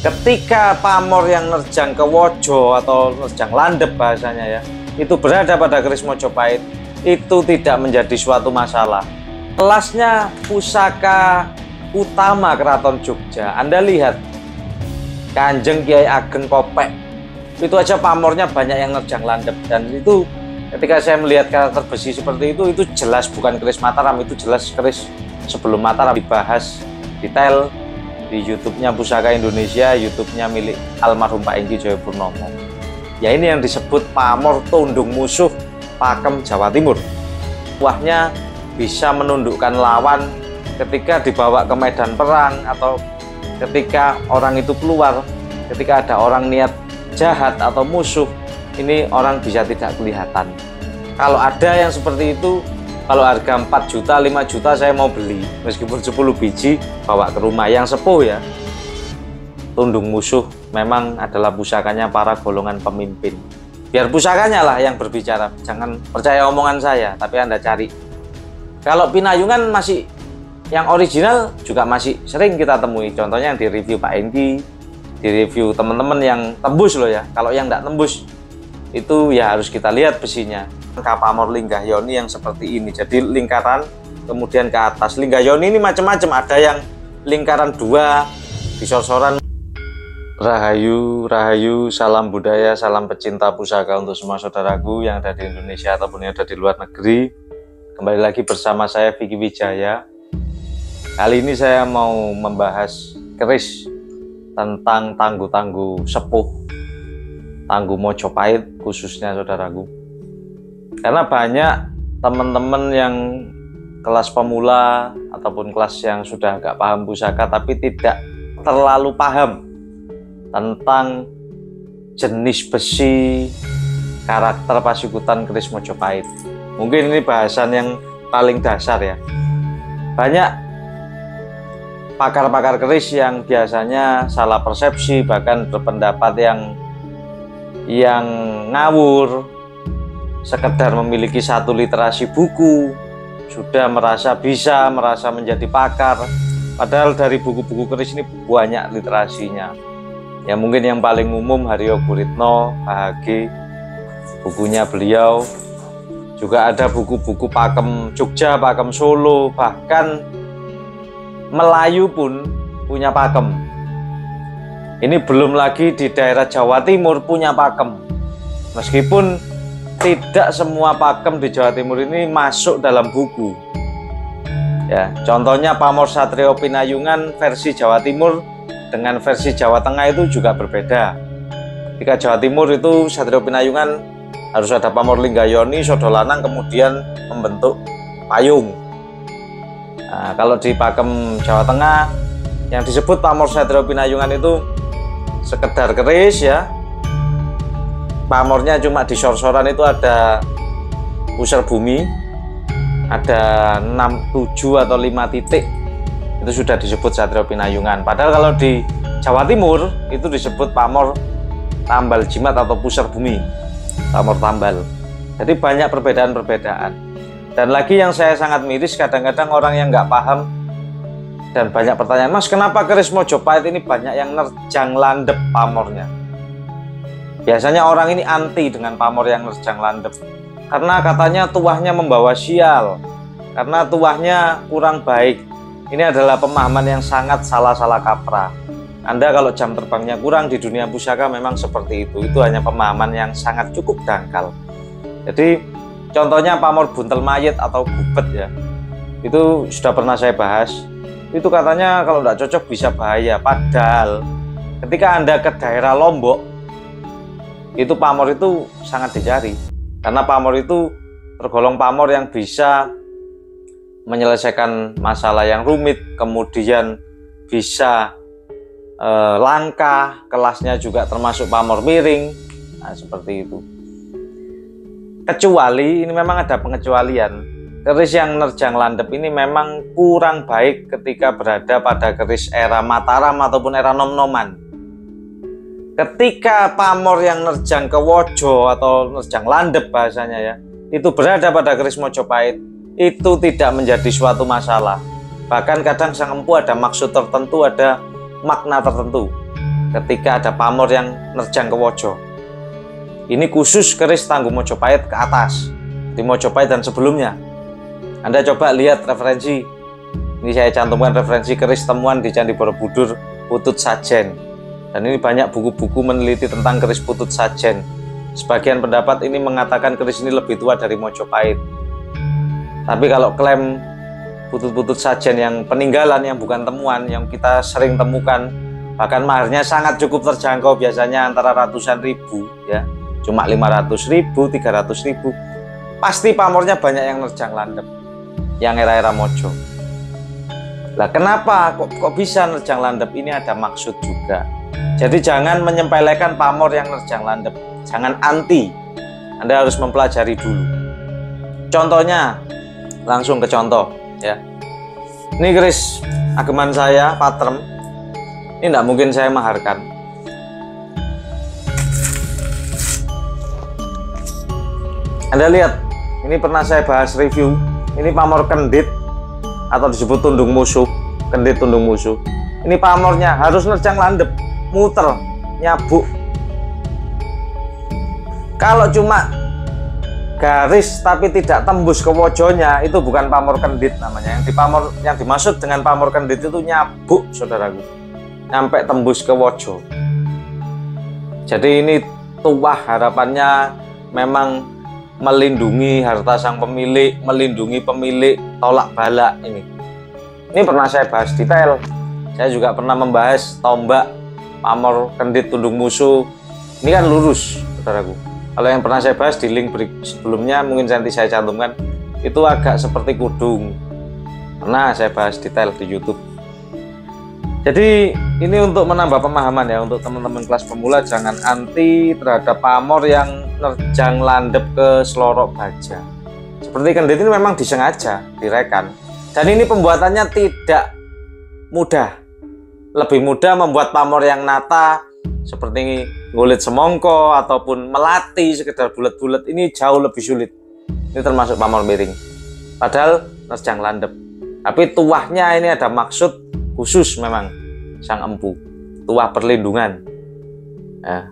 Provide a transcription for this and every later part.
Ketika pamor yang nerjang ke Wojo atau nerjang landep bahasanya ya, itu berada pada keris Mojopahit, itu tidak menjadi suatu masalah. Kelasnya pusaka utama Keraton Jogja, Anda lihat Kanjeng Kiai Ageng Kopek, itu aja pamornya banyak yang nerjang landep. Dan itu ketika saya melihat karakter besi seperti itu jelas bukan keris Mataram, itu jelas keris sebelum Mataram. Dibahas detail di YouTube-nya Pusaka Indonesia, YouTube-nya milik almarhum Pak Engki Joyopurnomo. Ya ini yang disebut pamor tundung musuh pakem Jawa Timur. Wahnya bisa menundukkan lawan ketika dibawa ke medan perang, atau ketika orang itu keluar, ketika ada orang niat jahat atau musuh, ini orang bisa tidak kelihatan. Kalau ada yang seperti itu, kalau harga 4 juta, 5 juta saya mau beli, meskipun 10 biji bawa ke rumah. Yang sepuh ya, tundung musuh memang adalah pusakanya para golongan pemimpin. Biar pusakanya lah yang berbicara, jangan percaya omongan saya, tapi Anda cari. Kalau Pinayungan masih yang original juga masih sering kita temui. Contohnya yang di review Pak Engki, di review teman-teman yang tembus loh ya. Kalau yang nggak tembus itu ya harus kita lihat besinya. Pamor Linggahyoni yang seperti ini, jadi lingkaran kemudian ke atas. Linggahyoni ini macam-macam, ada yang lingkaran 2 disor-soran. Rahayu, rahayu, salam budaya, salam pecinta pusaka untuk semua saudaraku yang ada di Indonesia ataupun yang ada di luar negeri. Kembali lagi bersama saya Vicky Wijaya. Kali ini saya mau membahas keris tentang tangguh-tangguh sepuh Tangguh Mojopahit khususnya saudaraku. Karena banyak teman-teman yang kelas pemula ataupun kelas yang sudah agak paham pusaka tapi tidak terlalu paham tentang jenis besi, karakter pasikutan keris Mojopahit. Mungkin ini bahasan yang paling dasar ya. Banyak pakar-pakar keris yang biasanya salah persepsi, bahkan berpendapat yang ngawur, sekedar memiliki satu literasi buku sudah merasa menjadi pakar, padahal dari buku-buku keris ini banyak literasinya. Ya mungkin yang paling umum Haryo Guritno, HHG, bukunya beliau. Juga ada buku-buku pakem Jogja, pakem Solo, bahkan Melayu pun punya pakem. Ini belum lagi di daerah Jawa Timur punya pakem. Meskipun tidak semua pakem di Jawa Timur ini masuk dalam buku. Ya, contohnya pamor Satrio Pinayungan versi Jawa Timur dengan versi Jawa Tengah itu juga berbeda. Ketika Jawa Timur itu Satrio Pinayungan harus ada pamor Linggahyoni, Sodolanang, kemudian membentuk payung. Nah, kalau di pakem Jawa Tengah yang disebut pamor Satrio Pinayungan itu sekedar keris ya. Pamornya cuma di sor-soran, itu ada pusar bumi, ada 6, 7 atau 5 titik, itu sudah disebut Satrio Pinayungan. Padahal kalau di Jawa Timur itu disebut pamor tambal jimat atau pusar bumi, pamor tambal. Jadi banyak perbedaan-perbedaan. Dan lagi yang saya sangat miris, kadang-kadang orang yang nggak paham dan banyak pertanyaan, Mas kenapa keris Mojopahit ini banyak yang nerjang landep pamornya? Biasanya orang ini anti dengan pamor yang nerjang landep, karena katanya tuahnya membawa sial, karena tuahnya kurang baik. Ini adalah pemahaman yang sangat salah kaprah. Anda kalau jam terbangnya kurang di dunia pusaka memang seperti itu hanya pemahaman yang sangat cukup dangkal. Jadi contohnya pamor buntel mayit atau gubet ya, itu sudah pernah saya bahas. Itu katanya kalau tidak cocok bisa bahaya, padahal ketika Anda ke daerah Lombok, itu pamor itu sangat dicari, karena pamor itu tergolong pamor yang bisa menyelesaikan masalah yang rumit, kemudian bisa langka, kelasnya juga termasuk pamor miring. Nah seperti itu. Kecuali, ini memang ada pengecualian, keris yang nerjang landep ini memang kurang baik ketika berada pada keris era Mataram ataupun era nom-noman. Ketika pamor yang nerjang ke Wojo atau nerjang landep bahasanya ya, itu berada pada keris Mojopahit, itu tidak menjadi suatu masalah. Bahkan kadang sang empu ada maksud tertentu, ada makna tertentu. ketika ada pamor yang nerjang ke Wojo. Ini khusus keris Tangguh Mojopahit ke atas, di Mojopahit dan sebelumnya. Anda coba lihat referensi. Ini saya cantumkan referensi keris temuan di Candi Borobudur Putut Sajen. Dan ini banyak buku-buku meneliti tentang keris Putut Sajen. Sebagian pendapat ini mengatakan keris ini lebih tua dari Mojopahit. Tapi kalau klaim Putut-Putut Sajen yang peninggalan, yang bukan temuan, yang kita sering temukan, bahkan maharnya sangat cukup terjangkau, biasanya antara ratusan ribu ya. Cuma 500.000, 300.000. Pasti pamornya banyak yang nerjang landep, yang era-era Mojo. Lah kenapa kok bisa nerjang landep? Ini ada maksud juga. Jadi jangan menyempelekan pamor yang nerjang landep. Jangan anti. Anda harus mempelajari dulu. Contohnya, langsung ke contoh ya. Ini keris ageman saya, patrem. Ini tidak mungkin saya maharkan. Anda lihat, ini pernah saya bahas review. Ini pamor kendit atau disebut tundung musuh, kendit tundung musuh. Ini pamornya harus nerjang landep, muter, nyabuk. Kalau cuma garis tapi tidak tembus ke wojonya, itu bukan pamor kendit namanya. Yang dimaksud dengan pamor kendit itu nyabuk, saudaraku, sampai tembus ke wojo. Jadi ini tuah, harapannya memang melindungi harta sang pemilik, melindungi pemilik tolak balak ini. Ini pernah saya bahas detail. Saya juga pernah membahas tombak pamor kendit tundung musuh. Ini kan lurus, saudaraku. Kalau yang pernah saya bahas di link sebelumnya, mungkin nanti saya cantumkan, itu agak seperti kudung. Pernah saya bahas detail di YouTube. Jadi ini untuk menambah pemahaman ya, untuk teman-teman kelas pemula, jangan anti terhadap pamor yang nerjang landep ke selorok baja. Seperti kendit ini memang disengaja direkan, dan ini pembuatannya tidak mudah. Lebih mudah membuat pamor yang nata seperti ngulit semongko ataupun melati sekedar bulat-bulat, ini jauh lebih sulit. Ini termasuk pamor miring, padahal nerjang landep. Tapi tuahnya ini ada maksud khusus, memang sang empu, tuah perlindungan. Nah,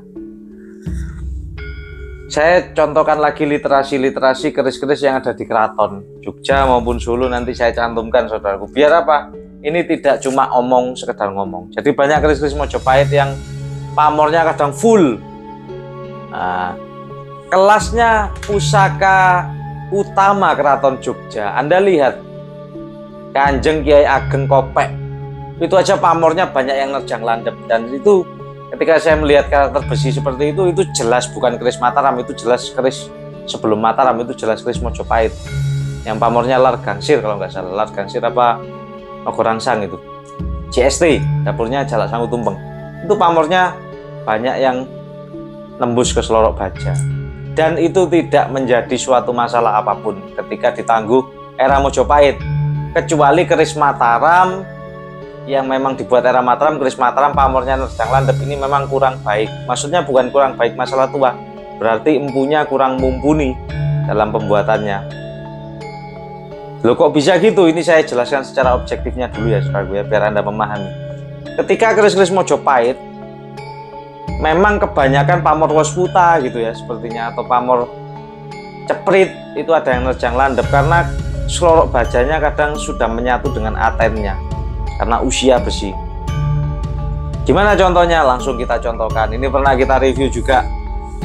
saya contohkan lagi literasi keris-keris yang ada di keraton Jogja maupun Solo, nanti saya cantumkan, saudaraku. Biar apa? Ini tidak cuma omong, sekedar ngomong. Jadi banyak keris-keris Mojopahit yang pamornya kadang full. Nah, kelasnya pusaka utama keraton Jogja. Anda lihat Kanjeng Kiai Ageng Kopek, itu aja pamornya banyak yang nerjang landep. Dan itu ketika saya melihat karakter besi seperti itu jelas bukan keris Mataram, itu jelas keris sebelum Mataram, itu jelas keris Mojopahit. Yang pamornya Lar Gangsir, kalau nggak salah, Lar Gangsir apa Ogorangsang itu. JST, dapurnya Jalak Sangu Tumpeng. Itu pamornya banyak yang nembus ke selorok baja. Dan itu tidak menjadi suatu masalah apapun ketika ditangguh era Mojopahit. Kecuali keris Mataram yang memang dibuat era Mataram, keris Mataram pamornya nerjang landep, ini memang kurang baik. Maksudnya bukan kurang baik masalah tua, berarti empunya kurang mumpuni dalam pembuatannya. Loh kok bisa gitu? Ini saya jelaskan secara objektifnya dulu ya, saudaraku ya, biar Anda memahami. Ketika keris-keris Mojopahit memang kebanyakan pamor wasputa gitu ya sepertinya, atau pamor ceprit, itu ada yang nerjang landep karena selorok bajanya kadang sudah menyatu dengan atennya karena usia besi. Gimana contohnya? Langsung kita contohkan. Ini pernah kita review juga.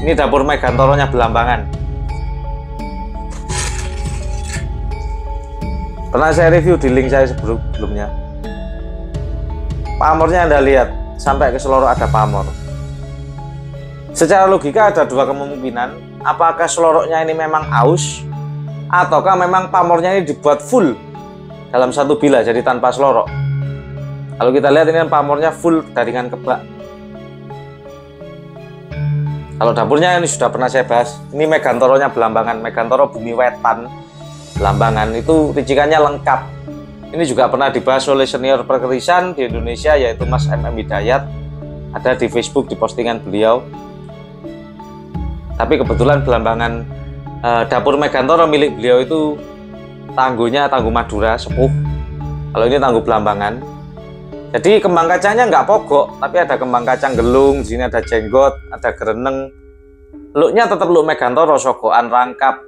Ini dapur Megantoronya Belambangan. Pernah saya review di link saya sebelumnya. Pamornya Anda lihat, sampai ke selorok ada pamor. Secara logika ada dua kemungkinan. Apakah seloroknya ini memang aus, ataukah memang pamornya ini dibuat full dalam satu bila, jadi tanpa selorok. Kalau kita lihat ini pamornya full jaringan kebak. Kalau dapurnya ini sudah pernah saya bahas. Ini Megantoronya Belambangan, Megantoro Bumi Wetan Belambangan, itu ricikannya lengkap. Ini juga pernah dibahas oleh senior perkerisan di Indonesia, yaitu Mas MM Hidayat. Ada di Facebook, di postingan beliau. Tapi kebetulan Belambangan, dapur Megantoro milik beliau itu tangguhnya Tangguh Madura Sepuh. Kalau ini Tangguh Belambangan. Jadi kembang kacangnya nggak pogok, tapi ada kembang kacang gelung, di sini ada jenggot, ada gereneng. Looknya tetap look Megantoro, sogokan rangkap.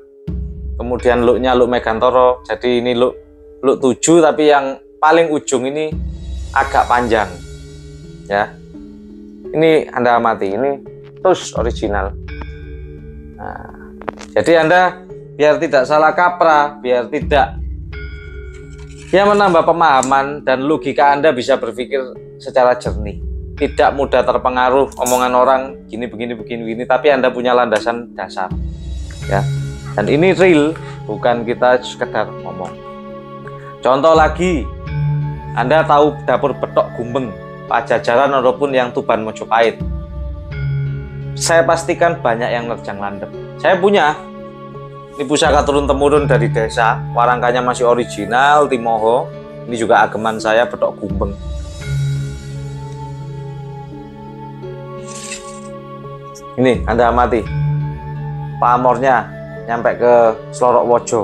Kemudian looknya look Megantoro. Jadi ini look 7, tapi yang paling ujung ini agak panjang. Ya, ini Anda amati, ini tus original. Nah, jadi Anda biar tidak salah kaprah, biar tidak menambah pemahaman dan logika Anda bisa berpikir secara jernih, tidak mudah terpengaruh omongan orang gini begini, tapi Anda punya landasan dasar, ya. Dan ini real, bukan kita sekedar ngomong. Contoh lagi, Anda tahu dapur Betok Gumbeng, Pajajaran ataupun yang Tuban Mojopahit. Saya pastikan banyak yang nerjang landep. Saya punya. Ini pusaka turun-temurun dari desa, warangkanya masih original, Timoho. Ini juga ageman saya, Betok Gumbeng. Ini Anda amati, pamornya nyampe ke Slorok Wojo.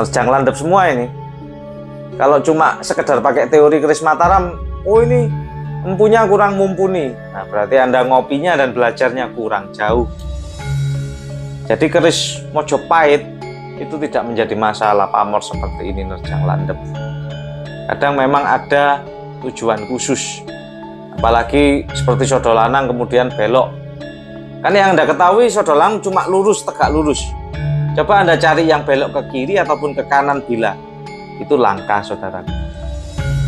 Nerjang landep semua ini. Kalau cuma sekedar pakai teori keris Mataram, oh ini empunya kurang mumpuni. Nah, berarti Anda ngopinya dan belajarnya kurang jauh. Jadi keris Mojopahit itu tidak menjadi masalah pamor seperti ini nerjang landep. Kadang memang ada tujuan khusus, apalagi seperti Sodolanang kemudian belok. Kan yang Anda ketahui Sodolanang cuma lurus, tegak lurus. Coba Anda cari yang belok ke kiri ataupun ke kanan bila. Itu langka, saudara.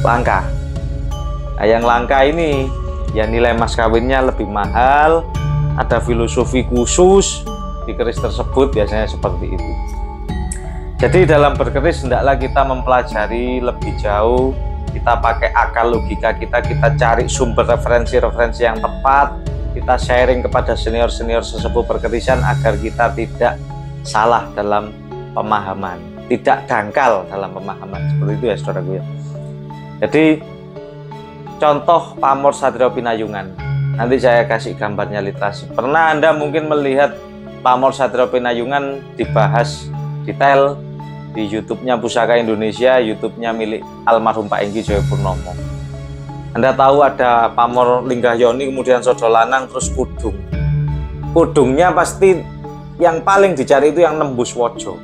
Langka. Nah, yang langka ini ya nilai mas kawinnya lebih mahal, ada filosofi khusus di keris tersebut, biasanya seperti itu. Jadi dalam berkeris hendaklah kita mempelajari lebih jauh, kita pakai akal logika kita cari sumber referensi yang tepat, kita sharing kepada senior-senior sesepuh perkerisan agar kita tidak salah dalam pemahaman, tidak dangkal dalam pemahaman, seperti itu ya saudaraku ya. Jadi contoh pamor Satrio Pinayungan, nanti saya kasih gambarnya literasi. Pernah Anda mungkin melihat pamor Satrio Pinayungan dibahas detail di YouTube-nya Pusaka Indonesia, YouTube-nya milik almarhum Pak Engki Joyopurnomo. Anda tahu ada pamor Linggahyoni, kemudian Sodolanang, terus Kudung. Kudungnya pasti yang paling dicari itu yang nembus Wojo,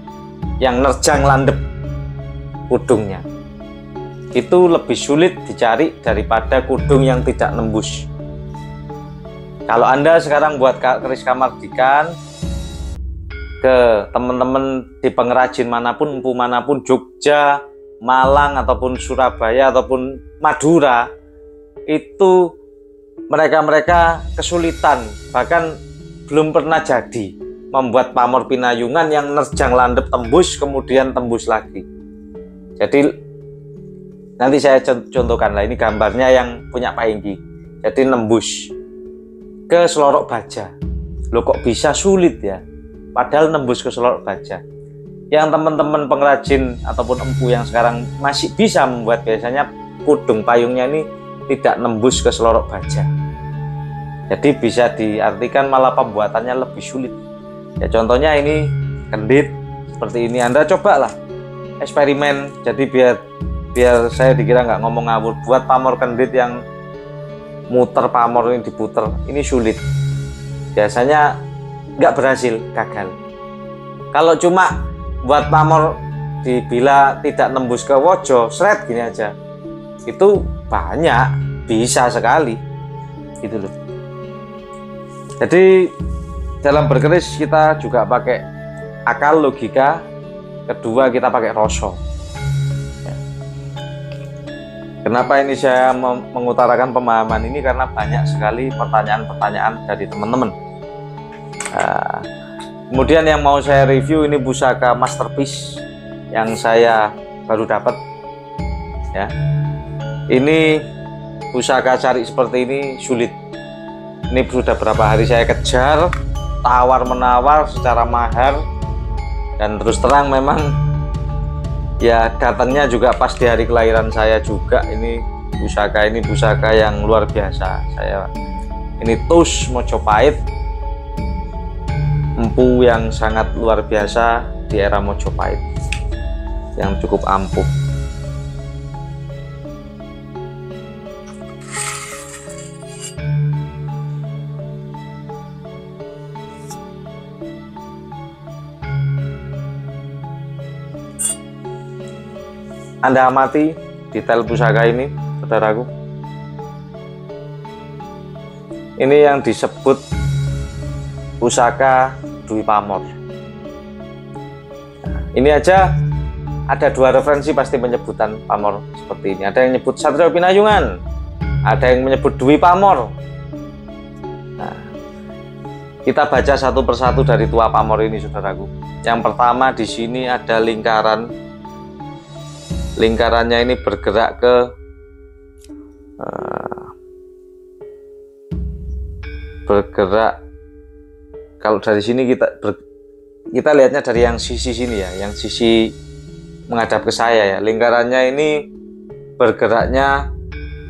yang nerjang landep. Kudungnya itu lebih sulit dicari daripada kudung yang tidak nembus. Kalau Anda sekarang buat keris Kamardikan ke teman-teman di pengrajin manapun, empu manapun, Jogja, Malang, ataupun Surabaya, ataupun Madura, itu mereka kesulitan, bahkan belum pernah jadi membuat pamor Pinayungan yang nerjang landep tembus, kemudian tembus lagi. Jadi nanti saya contohkan lah, ini gambarnya yang punya Pak Engki. Jadi nembus ke Selorok Baja. Loh kok bisa sulit ya? Padahal nembus ke Selorok Baja. Yang teman-teman pengrajin ataupun empu yang sekarang masih bisa membuat, biasanya kudung payungnya ini tidak nembus ke Selorok Baja. Jadi bisa diartikan malah pembuatannya lebih sulit. Ya contohnya ini kendit seperti ini. Anda cobalah eksperimen. Jadi biar saya dikira nggak ngomong ngawur, buat pamor kendit yang muter pamor ini diputer, ini sulit. Biasanya nggak berhasil, gagal. Kalau cuma buat pamor bila tidak nembus ke Wojo, seret gini aja, itu banyak, bisa sekali gitu loh. Jadi dalam berkeris kita juga pakai akal logika, kedua kita pakai rasa. Kenapa ini saya mengutarakan pemahaman ini? Karena banyak sekali pertanyaan-pertanyaan dari teman-teman. Kemudian yang mau saya review ini pusaka masterpiece yang saya baru dapat. Ya, ini pusaka cari seperti ini sulit. Ini sudah berapa hari saya kejar, tawar-menawar secara mahal, dan terus terang memang ya datangnya juga pas di hari kelahiran saya juga. Ini pusaka yang luar biasa. Ini Tus Mojopahit, empu yang sangat luar biasa di era Mojopahit, yang cukup ampuh. Anda amati detail pusaka ini, saudaraku. Ini yang disebut pusaka Dwi Pamor. Nah, ini aja ada 2 referensi pasti penyebutan pamor seperti ini. Ada yang menyebut Satrio Pinayungan, ada yang menyebut Dwi Pamor. Nah, kita baca satu persatu dari Tua Pamor ini, saudaraku. Yang pertama di sini ada lingkaran. Lingkarannya ini bergerak ke kalau dari sini kita lihatnya dari yang sisi sini ya, yang sisi menghadap ke saya ya. Lingkarannya ini bergeraknya,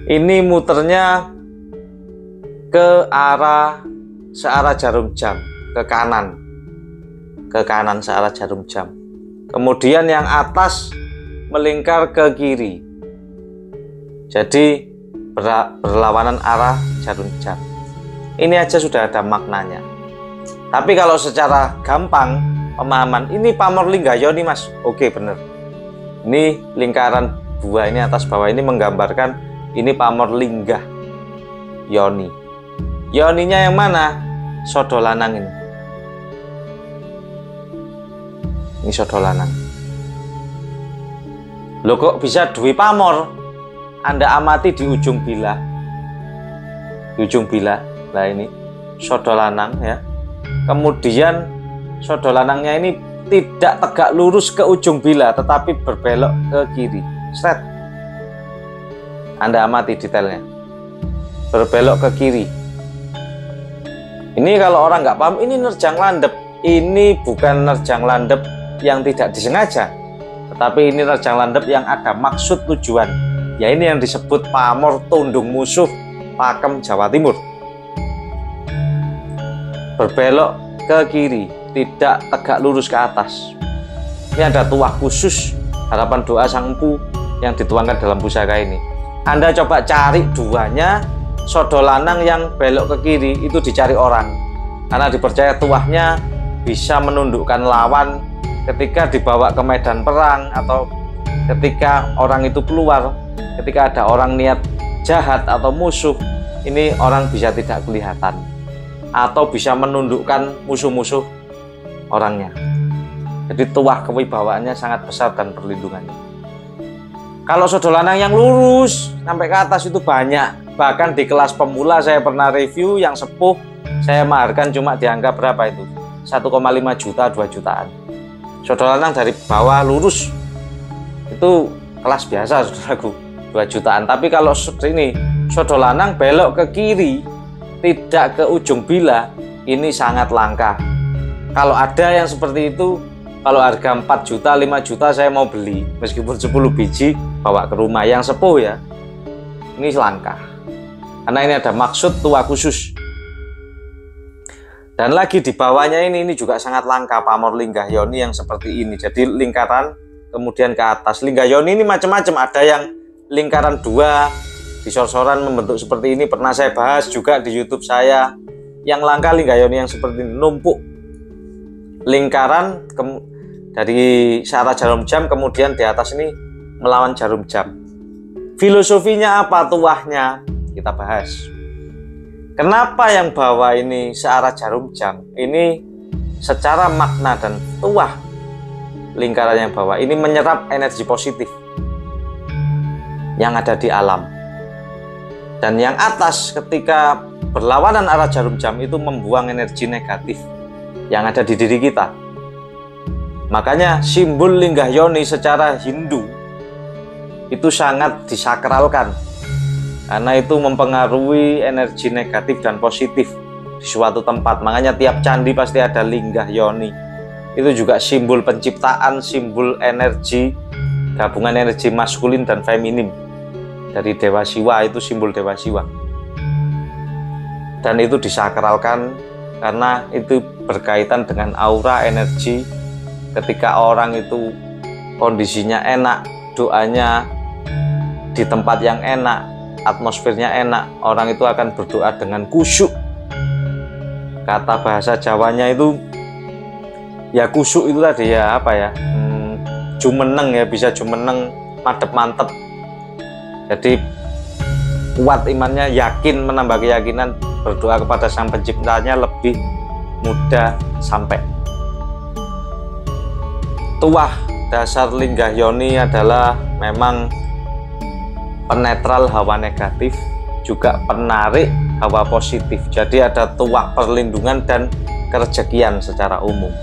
ini muternya ke arah searah jarum jam, ke kanan searah jarum jam. Kemudian yang atas melingkar ke kiri, jadi berlawanan arah jarum jam. Ini aja sudah ada maknanya. Tapi kalau secara gampang pemahaman, ini Pamor Lingga Yoni, Mas. Oke, bener. Ini lingkaran 2 ini atas bawah ini menggambarkan ini Pamor Lingga Yoni. Yoninya yang mana? Sodo lanang ini. Ini sodo lanang. Loh, kok bisa Dwi Pamor? Anda amati di ujung bilah. Di ujung bilah. Nah, ini sodo lanang ya. Kemudian sodo lanangnya ini tidak tegak lurus ke ujung bilah, tetapi berbelok ke kiri. Set. Anda amati detailnya. Berbelok ke kiri. Ini kalau orang nggak paham, ini nerjang landep. Ini bukan nerjang landep yang tidak disengaja, tetapi ini nerjang landep yang ada maksud tujuan. Ya, ini yang disebut Pamor Tundung Musuh Pakem Jawa Timur. Berbelok ke kiri, tidak tegak lurus ke atas. Ini ada tuah khusus harapan doa sang empu yang dituangkan dalam pusaka ini. Anda coba cari 2-nya, sodo lanang yang belok ke kiri itu dicari orang, karena dipercaya tuahnya bisa menundukkan lawan ketika dibawa ke medan perang, atau ketika orang itu keluar, ketika ada orang niat jahat atau musuh, ini orang bisa tidak kelihatan atau bisa menundukkan musuh-musuh orangnya. Jadi tuah kewibawaannya sangat besar dan perlindungannya. Kalau sodo lanang yang lurus sampai ke atas itu banyak. Bahkan di kelas pemula saya pernah review yang sepuh, saya maharkan cuma dianggap berapa itu? 1,5 juta, 2 jutaan. Sodo lanang dari bawah lurus itu kelas biasa, saudaraku, 2 jutaan. Tapi kalau ini sodo lanang belok ke kiri, tidak ke ujung bilah, ini sangat langka. Kalau ada yang seperti itu, kalau harga 4 juta, 5 juta saya mau beli, meskipun 10 biji bawa ke rumah. Yang sepuh ya, ini langka, karena ini ada maksud tua khusus. Dan lagi di bawahnya ini juga sangat langka, Pamor Lingga Yoni yang seperti ini. Jadi lingkaran kemudian ke atas. Lingga Yoni ini macam-macam, ada yang lingkaran 2 di sor-soran membentuk seperti ini, pernah saya bahas juga di YouTube saya. Yang langka Lingga Yoni yang seperti ini, numpuk lingkaran dari searah jarum jam, kemudian di atas ini melawan jarum jam. Filosofinya apa tuahnya? Kita bahas. Kenapa yang bawah ini searah jarum jam? Ini secara makna dan tuah lingkaran yang bawah ini menyerap energi positif yang ada di alam. Dan yang atas ketika berlawanan arah jarum jam itu membuang energi negatif yang ada di diri kita. Makanya simbol Lingga Yoni secara Hindu itu sangat disakralkan, karena itu mempengaruhi energi negatif dan positif di suatu tempat. Makanya tiap candi pasti ada Lingga Yoni. Itu juga simbol penciptaan, simbol energi, gabungan energi maskulin dan feminim dari Dewa Siwa. Itu simbol Dewa Siwa, dan itu disakralkan karena itu berkaitan dengan aura energi. Ketika orang itu kondisinya enak, doanya di tempat yang enak, atmosfernya enak, orang itu akan berdoa dengan khusyuk. Kata bahasa Jawanya itu ya khusyuk itu tadi ya, apa ya, jumeneng ya, bisa jumeneng madep mantep. Jadi kuat imannya, yakin, menambah keyakinan, berdoa kepada Sang Penciptanya lebih mudah sampai. Tuah dasar Linggah Yoni adalah memang penetral hawa negatif, juga penarik hawa positif. Jadi ada tuah perlindungan dan kerejekian secara umum.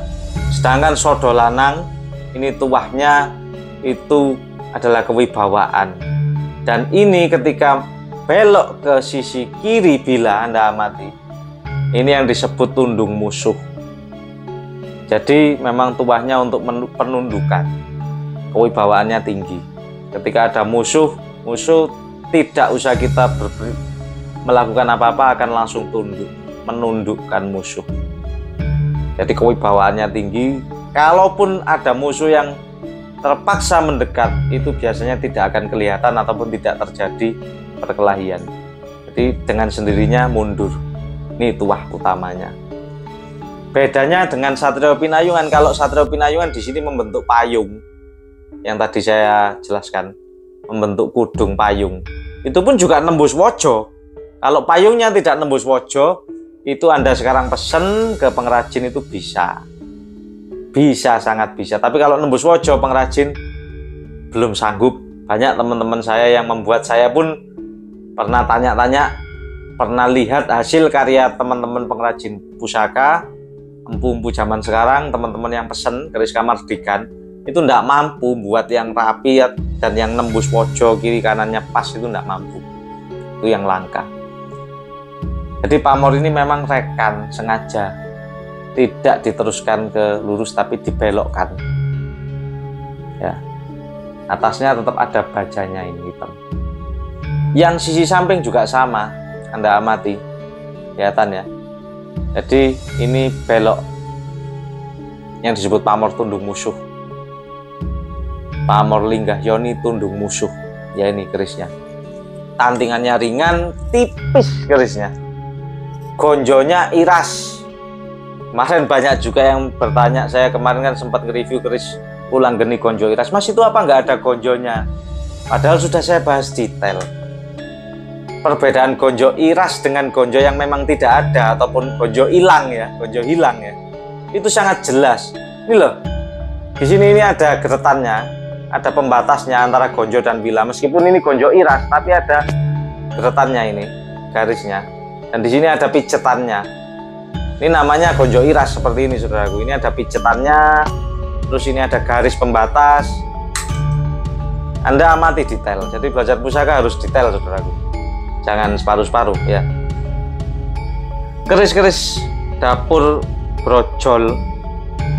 Sedangkan Sodo Lanang ini tuahnya itu adalah kewibawaan. Dan ini ketika belok ke sisi kiri bila Anda amati, ini yang disebut tundung musuh. Jadi memang tuahnya untuk penundukan, kewibawaannya tinggi. Ketika ada musuh tidak usah kita melakukan apa-apa, akan langsung tunduk, menundukkan musuh. Jadi kewibawaannya tinggi. Kalaupun ada musuh yang terpaksa mendekat, itu biasanya tidak akan kelihatan ataupun tidak terjadi perkelahian. Jadi dengan sendirinya mundur. Ini tuah utamanya. Bedanya dengan Satrio Pinayungan, kalau Satrio Pinayungan di sini membentuk payung, yang tadi saya jelaskan, membentuk kudung payung. Itu pun juga nembus wojo. Kalau payungnya tidak nembus wojo, itu Anda sekarang pesen ke pengrajin itu bisa. Bisa, sangat bisa. Tapi kalau nembus wojo, pengrajin belum sanggup. Banyak teman-teman saya yang membuat, saya pun pernah tanya-tanya, pernah lihat hasil karya teman-teman pengrajin pusaka, empu-empu zaman sekarang, teman-teman yang pesen keris kamardikan, itu tidak mampu buat yang rapi dan yang nembus wojo kiri kanannya pas, itu tidak mampu. Itu yang langka. Jadi pamor ini memang rekan sengaja, tidak diteruskan ke lurus tapi dibelokkan. Ya, atasnya tetap ada bajanya ini hitam. Yang sisi samping juga sama, Anda amati, kelihatan ya. Jadi ini belok, yang disebut pamor tundung musuh. Pamor Linggah Yoni tundung musuh. Ya ini kerisnya. Tantingannya ringan, tipis kerisnya. Gonjonya iras. Kemarin banyak juga yang bertanya, saya kemarin kan sempat nge-review keris ulang geni gonjo iras. Mas, itu apa nggak ada gonjonya? Padahal sudah saya bahas detail. Perbedaan gonjo iras dengan gonjo yang memang tidak ada ataupun gonjo hilang ya, gonjo hilang ya, itu sangat jelas. Ini loh, di sini ini ada geretannya, ada pembatasnya antara gonjo dan bila. Meskipun ini gonjo iras, tapi ada geretannya ini, garisnya, dan di sini ada picetannya. Ini namanya gonjo iras seperti ini, saudaraku. Ini ada picetannya, terus ini ada garis pembatas. Anda amati detail. Jadi belajar pusaka harus detail, saudaraku. Jangan separuh-separuh ya. Keris-keris dapur brojol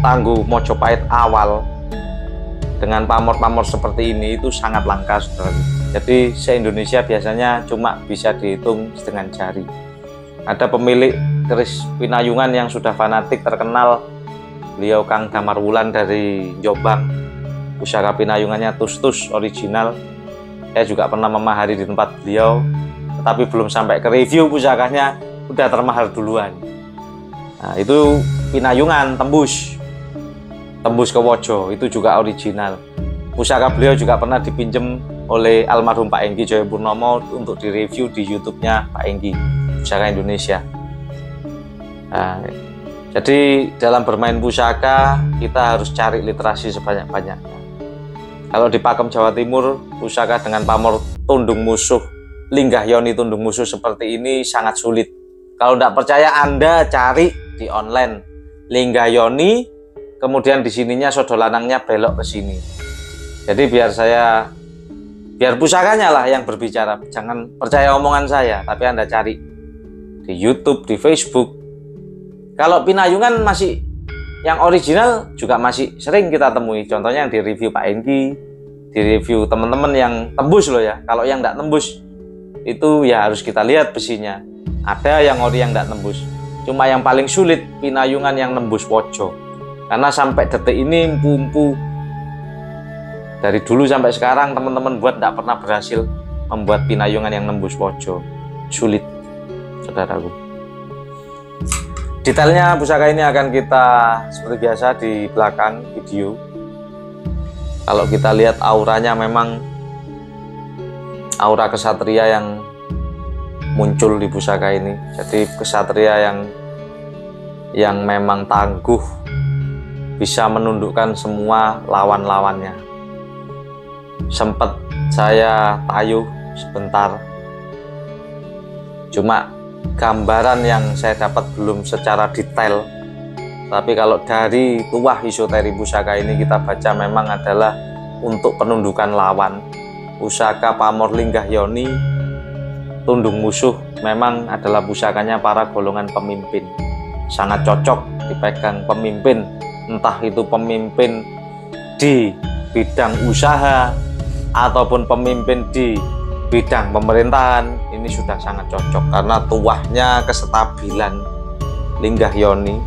Tangguh Mojopahit awal dengan pamor-pamor seperti ini itu sangat langka, saudara. Jadi se-Indonesia biasanya cuma bisa dihitung dengan jari. Ada pemilik keris Pinayungan yang sudah fanatik terkenal, beliau Kang Damar Wulan dari Jombang. Pusaka Pinayungannya tus-tus original. Saya juga pernah memahari di tempat beliau, tapi belum sampai ke review pusakanya udah termahal duluan. Nah, itu Pinayungan tembus ke wojo, itu juga original. Pusaka beliau juga pernah dipinjem oleh almarhum Pak Enggi Joyopurnomo untuk direview di YouTube-nya Pak Enggi, Pusaka Indonesia. Nah, jadi dalam bermain pusaka kita harus cari literasi sebanyak-banyaknya. Kalau di Pakem Jawa Timur, pusaka dengan pamor tundung musuh, Linggah Yoni tundung musuh seperti ini sangat sulit. Kalau tidak percaya, Anda cari di online Linggah Yoni, kemudian di sininya Sodo Lanangnya belok ke sini. Jadi biar pusakanya lah yang berbicara, jangan percaya omongan saya, tapi Anda cari di YouTube, di Facebook. Kalau Pinayungan masih yang original juga masih sering kita temui. Contohnya yang di review Pak Enggi, di review teman-teman yang tembus loh ya. Kalau yang tidak tembus itu ya harus kita lihat besinya. Ada yang ori yang tidak tembus. Cuma yang paling sulit Pinayungan yang nembus wojo. Karena sampai detik ini empu-empu dari dulu sampai sekarang teman-teman buat tidak pernah berhasil membuat Pinayungan yang nembus wojo. Sulit, saudaraku. Detailnya pusaka ini akan kita seperti biasa di belakang video. Kalau kita lihat auranya memang aura kesatria yang muncul di pusaka ini. Jadi kesatria yang memang tangguh, bisa menundukkan semua lawan-lawannya. Sempat saya tayuh sebentar, cuma gambaran yang saya dapat belum secara detail. Tapi kalau dari tuah isoteri pusaka ini kita baca memang adalah untuk penundukan lawan. Pusaka Pamor Linggah Yoni, tundung musuh, memang adalah pusakanya para golongan pemimpin. Sangat cocok dipegang pemimpin, entah itu pemimpin di bidang usaha ataupun pemimpin di bidang pemerintahan. Ini sudah sangat cocok karena tuahnya kestabilan Linggah Yoni,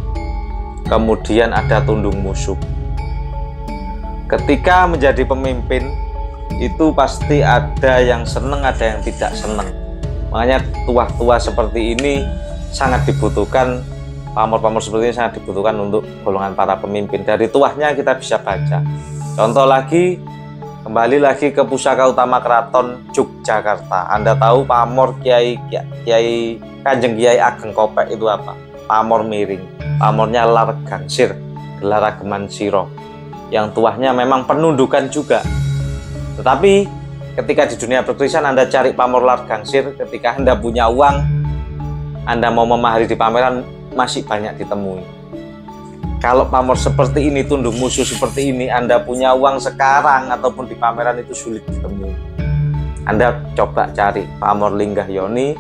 kemudian ada tundung musuh. Ketika menjadi pemimpin itu pasti ada yang seneng, ada yang tidak seneng. Makanya tuah-tuah seperti ini sangat dibutuhkan, pamor-pamor seperti ini sangat dibutuhkan untuk golongan para pemimpin. Dari tuahnya kita bisa baca. Contoh lagi, kembali lagi ke pusaka utama Keraton Yogyakarta. Anda tahu pamor Kiai Kanjeng Kiai Ageng Kopek itu apa? Pamor miring. Pamornya Lar Gangsir, gelar ageman siro. Yang tuahnya memang penundukan juga. Tetapi ketika di dunia perkrisian Anda cari pamor Lar Gangsir, ketika Anda punya uang, Anda mau memahari di pameran, masih banyak ditemui. Kalau pamor seperti ini, tundung musuh seperti ini, Anda punya uang sekarang ataupun di pameran, itu sulit ditemui. Anda coba cari pamor Linggah Yoni,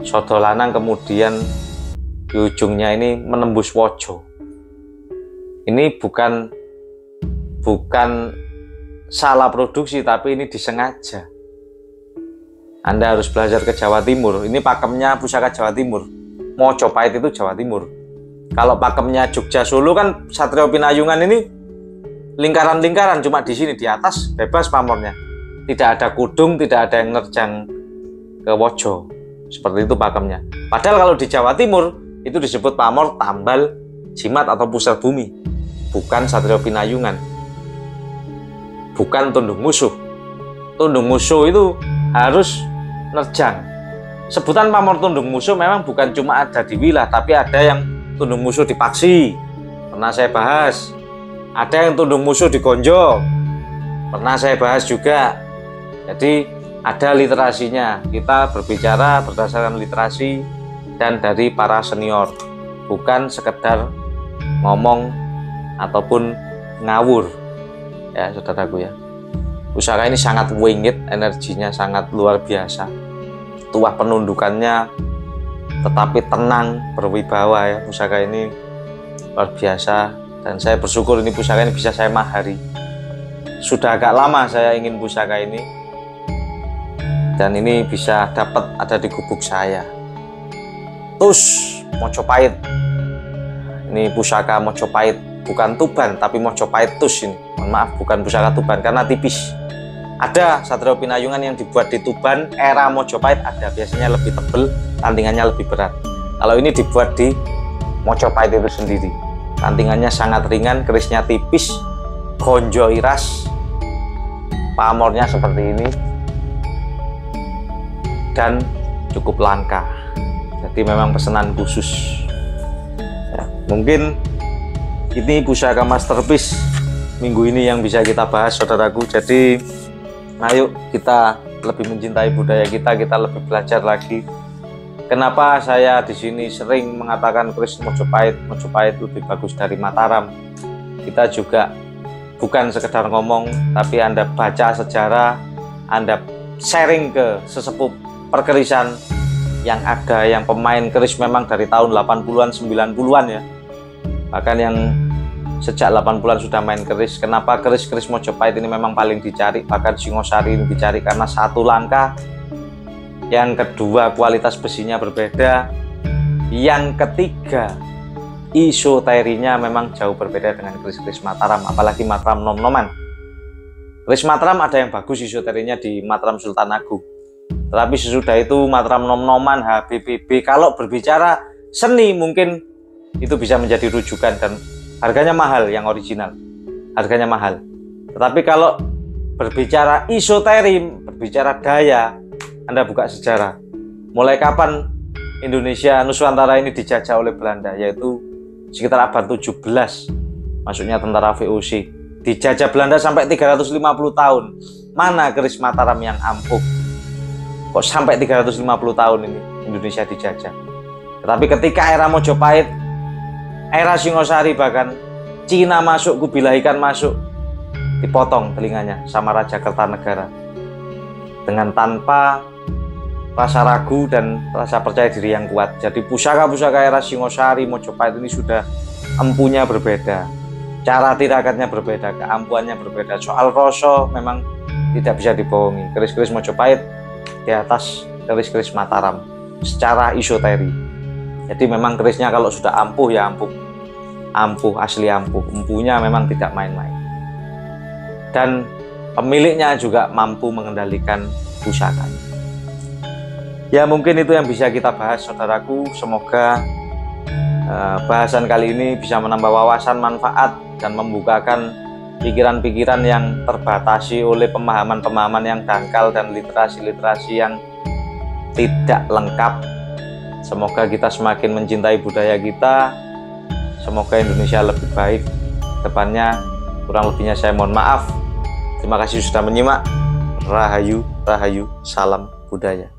sodo lanang, kemudian di ujungnya ini menembus wojo. Ini bukan salah produksi, tapi ini disengaja. Anda harus belajar ke Jawa Timur. Ini pakemnya pusaka Jawa Timur. Mojopahit itu Jawa Timur. Kalau pakemnya Jogja Solo kan Satrio Pinayungan ini lingkaran-lingkaran, cuma di sini di atas bebas pamornya. Tidak ada kudung, tidak ada yang nerjang ke wojo. Seperti itu pakemnya. Padahal kalau di Jawa Timur itu disebut pamor tambal jimat atau pusar bumi. Bukan Satrio Pinayungan. Bukan tundung musuh. Tundung musuh itu harus nerjang. Sebutan pamor tundung musuh memang bukan cuma ada di wilayah, tapi ada yang tundung musuh di Paksi, pernah saya bahas. Ada yang tundung musuh di Gonjo, pernah saya bahas juga. Jadi ada literasinya. Kita berbicara berdasarkan literasi dan dari para senior, bukan sekedar ngomong ataupun ngawur. Ya saudaraku ya, pusaka ini sangat wingit, energinya sangat luar biasa. Tuah penundukannya tetapi tenang, berwibawa ya. Pusaka ini luar biasa dan saya bersyukur ini pusaka ini bisa saya mahari. Sudah agak lama saya ingin pusaka ini dan ini bisa dapat ada di gubuk saya. Tus Mojopahit. Ini pusaka Mojopahit, bukan Tuban tapi Mojopahit Tus ini. Mohon maaf, bukan pusaka Tuban karena tipis. Ada Satrio Pinayungan yang dibuat di Tuban era Mojopahit, ada, biasanya lebih tebal, tantingannya lebih berat. Kalau ini dibuat di Mojopahit itu sendiri, tantingannya sangat ringan, kerisnya tipis, gonjo iras, pamornya seperti ini dan cukup langka. Jadi memang pesanan khusus ya. Mungkin ini pusaka masterpiece minggu ini yang bisa kita bahas saudaraku. Jadi ayo kita lebih mencintai budaya kita lebih belajar lagi. Kenapa saya di sini sering mengatakan keris Mojopahit lebih bagus dari Mataram? Kita juga bukan sekedar ngomong, tapi Anda baca sejarah, Anda sharing ke sesepuh perkerisan yang ada, yang pemain keris memang dari tahun 80-an, 90-an ya. Bahkan yang sejak 80-an sudah main keris. Kenapa keris-keris Mojopahit ini memang paling dicari, bahkan Singosari ini dicari karena satu, langka. Yang kedua, kualitas besinya berbeda. Yang ketiga, isoterinya memang jauh berbeda dengan keris-keris Mataram, apalagi Mataram nom-noman. Keris Mataram ada yang bagus isoterinya di Mataram Sultan Agung. Tetapi sesudah itu Mataram nom-noman, HBPB, kalau berbicara seni mungkin itu bisa menjadi rujukan dan harganya mahal, yang original harganya mahal. Tetapi kalau berbicara isoteri, berbicara daya, Anda buka sejarah. Mulai kapan Indonesia Nusantara ini dijajah oleh Belanda, yaitu sekitar abad 17, masuknya tentara VOC. Dijajah Belanda sampai 350 tahun. Mana keris Mataram yang ampuh? Kok sampai 350 tahun ini Indonesia dijajah? Tetapi ketika era Mojopahit, era Singosari, bahkan Cina masuk, Kubilai Khan masuk, dipotong telinganya sama Raja Kertanegara dengan tanpa rasa ragu dan rasa percaya diri yang kuat. Jadi pusaka-pusaka era Singosari, Mojopahit ini sudah empunya berbeda, cara tirakatnya berbeda, keampuhannya berbeda. Soal rasa memang tidak bisa dibohongi. Keris-keris Mojopahit di atas keris-keris Mataram secara isoteri. Jadi memang kerisnya kalau sudah ampuh ya ampuh, ampuh, asli ampuh. Empunya memang tidak main-main. Dan pemiliknya juga mampu mengendalikan pusakanya. Ya mungkin itu yang bisa kita bahas, saudaraku. Semoga bahasan kali ini bisa menambah wawasan, manfaat, dan membukakan pikiran-pikiran yang terbatasi oleh pemahaman-pemahaman yang dangkal dan literasi-literasi yang tidak lengkap. Semoga kita semakin mencintai budaya kita. Semoga Indonesia lebih baik depannya. Kurang lebihnya saya mohon maaf. Terima kasih sudah menyimak. Rahayu, rahayu, salam budaya.